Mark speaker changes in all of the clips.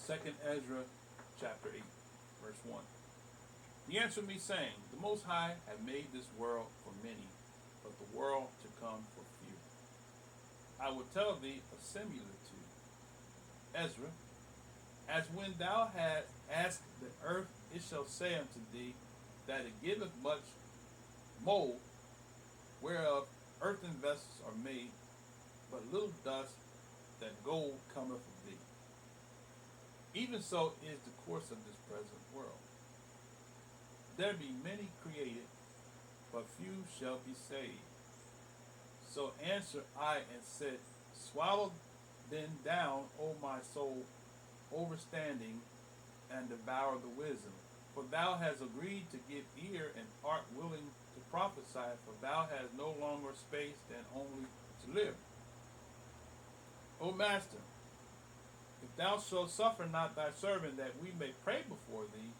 Speaker 1: 2 Ezra chapter 8, verse 1. He answered me, saying, The Most High hath made this world for many, but the world to come for few. I will tell thee a similitude, Ezra, as when thou hast asked the earth, it shall say unto thee that it giveth much mold, whereof earthen vessels are made, but little dust that gold cometh of thee. Even so is the course of this present world. There be many created, but few shall be saved. So answered I and said, Swallow then down, O my soul, overstanding, and devour the wisdom. For thou hast agreed to give ear, and art willing to prophesy, for thou hast no longer space than only to live. O master, if thou shalt suffer not thy servant that we may pray before thee,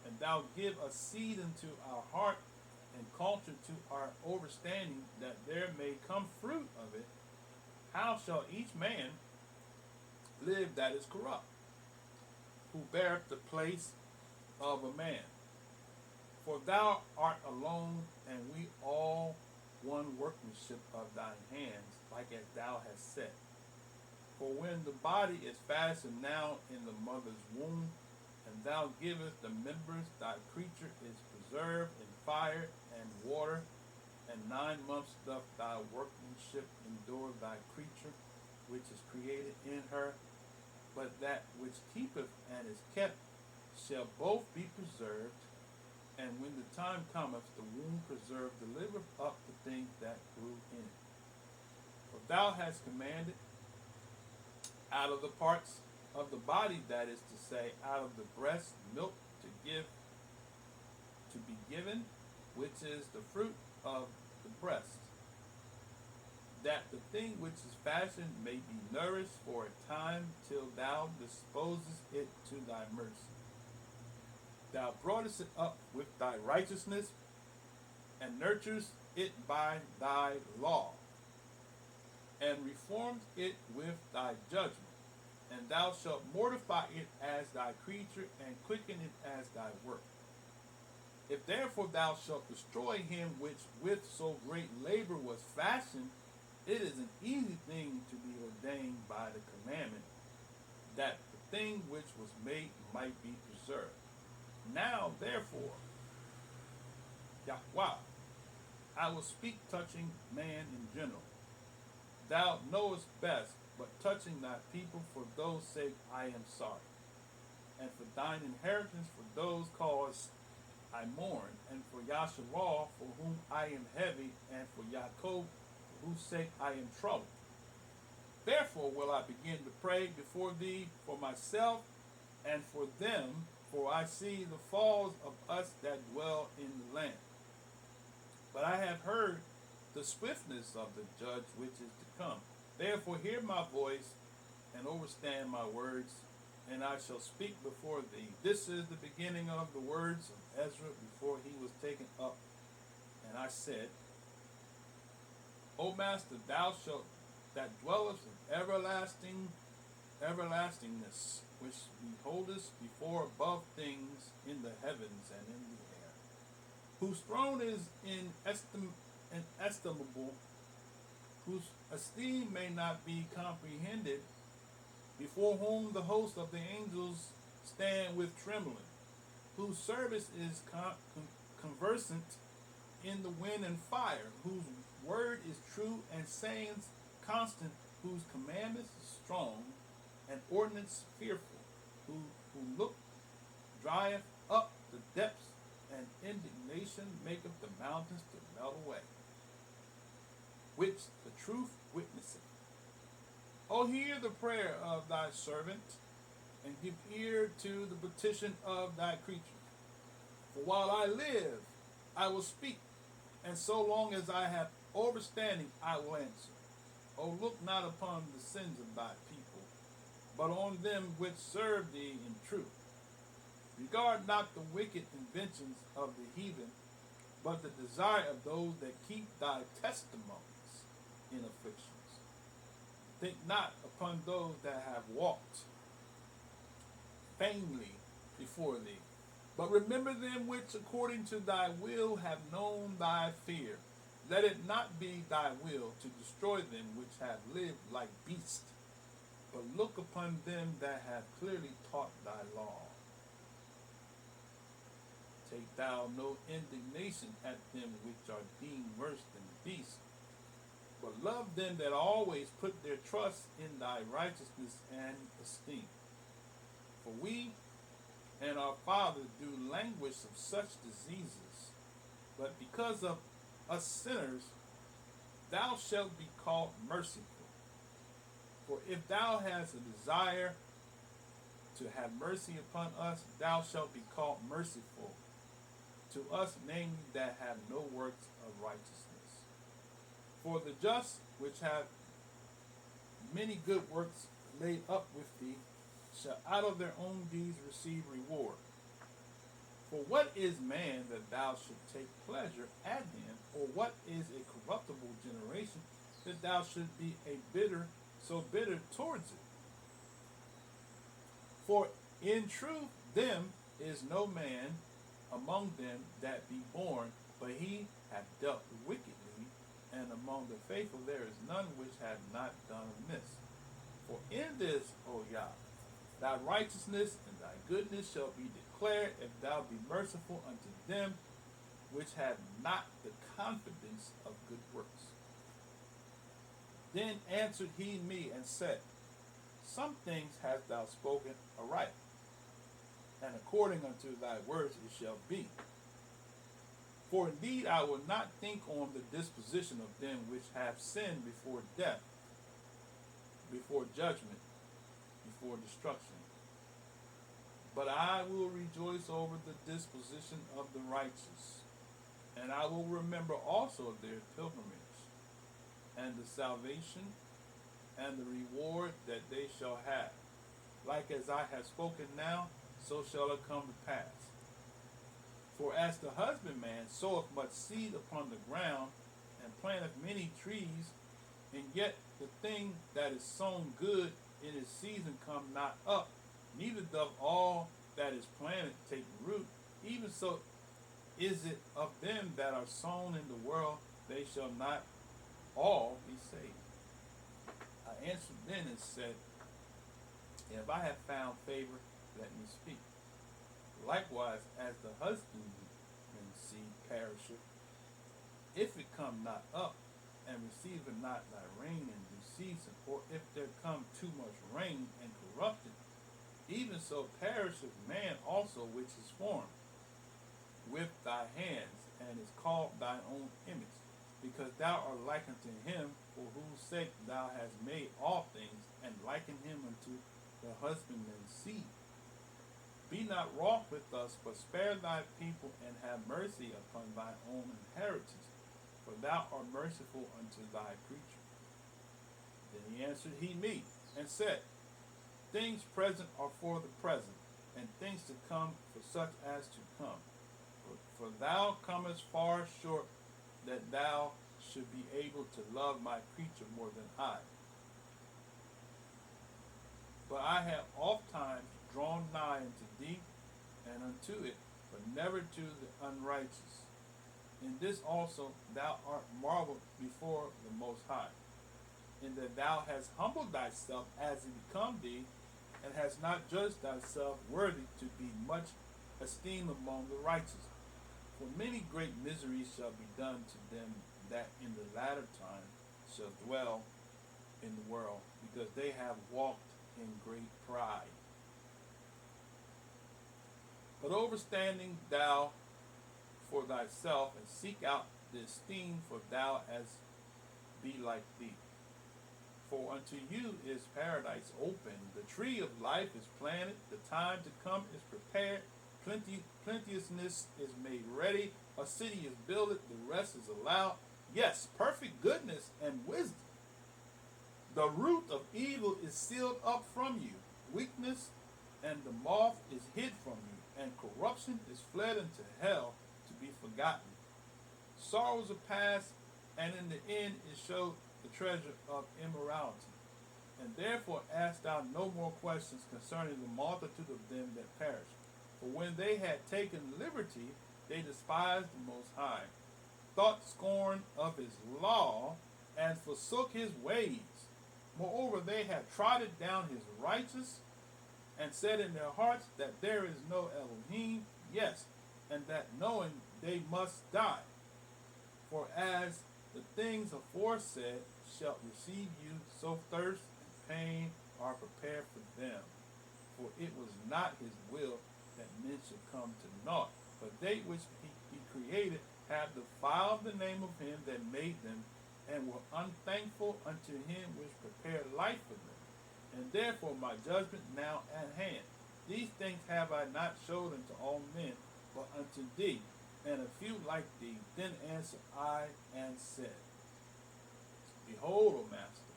Speaker 1: and thou give a seed unto our heart, and culture to our understanding, that there may come fruit of it, how shall each man live that is corrupt, who beareth the place of a man? For thou art alone, and we all one workmanship of thine hands, like as thou hast said. For when the body is fashioned now in the mother's womb, and thou givest the members, thy creature is preserved in fire and water, and 9 months doth thy workmanship endure thy creature, which is created in her. But that which keepeth and is kept shall both be preserved, and when the time cometh, the womb preserved delivereth up the things that grew in it. For thou hast commanded out of the parts of the body, that is to say, out of the breast, milk to be given, which is the fruit of the breast, that the thing which is fashioned may be nourished for a time, till thou disposest it to thy mercy. Thou broughtest it up with thy righteousness, and nurturest it by thy law, and reformed it with thy judgment. And thou shalt mortify it as thy creature, and quicken it as thy work. If therefore thou shalt destroy him which with so great labor was fashioned, it is an easy thing to be ordained by the commandment, that the thing which was made might be preserved. Now therefore, Yahweh, I will speak touching man in general. Thou knowest best, but touching thy people, for those sake I am sorry. And for thine inheritance, for those cause I mourn, and for Yasharal, for whom I am heavy, and for Yaakov, for whose sake I am troubled. Therefore will I begin to pray before thee for myself and for them, for I see the falls of us that dwell in the land. But I have heard the swiftness of the judge which is to come. Therefore hear my voice, and understand my words, and I shall speak before thee. This is the beginning of the words of Ezra before he was taken up. And I said, O Master, thou shalt that dwellest in everlastingness, which beholdest before above things in the heavens and in the air, whose throne is inestimable, whose esteem may not be comprehended, before whom the host of the angels stand with trembling, whose service is conversant in the wind and fire, whose word is true and sayings constant, whose commandments strong and ordinance fearful, who drieth up the depths, and indignation maketh the mountains to melt away, which the truth witnesseth. O hear the prayer of thy servant, and give ear to the petition of thy creature. For while I live, I will speak, and so long as I have understanding, I will answer. O look not upon the sins of thy people, but on them which serve thee in truth. Regard not the wicked inventions of the heathen, but the desire of those that keep thy testimonies in afflictions. Think not upon those that have walked vainly before thee. But remember them which according to thy will have known thy fear. Let it not be thy will to destroy them which have lived like beasts, but look upon them that have clearly taught thy law. Take thou no indignation at them which are deemed worse than beasts, but love them that always put their trust in thy righteousness and esteem. For we and our fathers do languish of such diseases, but because of us sinners, thou shalt be called merciful. For if thou hast a desire to have mercy upon us, thou shalt be called merciful to us, namely, that have no works of righteousness. For the just, which have many good works laid up with thee, shall out of their own deeds receive reward. For what is man that thou shouldst take pleasure at him, or what is a corruptible generation that thou shouldst be so bitter towards it? For in truth them is no man among them that be born, but he hath dealt wickedly, and among the faithful there is none which hath not done amiss. For in this, O Yah, thy righteousness and thy goodness shall be declared, if thou be merciful unto them which have not the confidence of good works. Then answered he me and said, some things hast thou spoken aright, and according unto thy words it shall be. For indeed I will not think on the disposition of them which have sinned before death, before judgment, before destruction. But I will rejoice over the disposition of the righteous, and I will remember also their pilgrimage, and the salvation, and the reward that they shall have. Like as I have spoken now, so shall it come to pass. For as the husbandman soweth much seed upon the ground, and planteth many trees, and yet the thing that is sown good in its season come not up, neither doth all that is planted take root, even so is it of them that are sown in the world, they shall not all be saved. I answered then and said, if I have found favor, let me speak. Likewise, as the husbandman's seed perisheth, if it come not up, and receiveth not thy rain in due season, or if there come too much rain and corrupt it, even so perisheth man also which is formed with thy hands, and is called thine own image, because thou art like unto him, for whose sake thou hast made all things, and likened him unto the husbandman's seed. Be not wroth with us, but spare thy people, and have mercy upon thy own inheritance, for thou art merciful unto thy creature. Then he answered me, and said, things present are for the present, and things to come for such as to come. For thou comest far short that thou should be able to love my creature more than I. But I have oft times drawn nigh unto thee, and unto it, but never to the unrighteous. In this also thou art marveled before the Most High, in that thou hast humbled thyself as it become thee, and hast not judged thyself worthy to be much esteemed among the righteous. For many great miseries shall be done to them that in the latter time shall dwell in the world, because they have walked in great pride. But overstanding thou for thyself, and seek out the esteem, for thou as be like thee. For unto you is paradise open, the tree of life is planted, the time to come is prepared, plenteousness is made ready, a city is builded, the rest is allowed. Yes, perfect goodness and wisdom. The root of evil is sealed up from you, weakness and the moth is hid from you, and corruption is fled into hell to be forgotten. Sorrows are past, and in the end is showed the treasure of immorality. And therefore ask thou no more questions concerning the multitude of them that perish. For when they had taken liberty, they despised the Most High, thought scorn of his law, and forsook his ways. Moreover, they had trodden down his righteous, and said in their hearts that there is no Elohim, yes, and that knowing they must die. For as the things aforesaid shall receive you, so thirst and pain are prepared for them. For it was not his will that men should come to naught, but they which he created have defiled the name of him that made them, and were unthankful unto him which prepared life for them. And therefore my judgment now at hand. These things have I not showed unto all men, but unto thee, and a few like thee. Then answered I and said, Behold, O Master,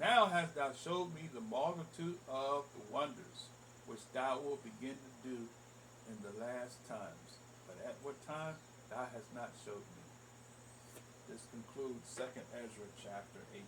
Speaker 1: now hast thou showed me the multitude of the wonders which thou wilt begin to do in the last times. But at what time thou hast not showed me. This concludes 2 Ezra chapter 8.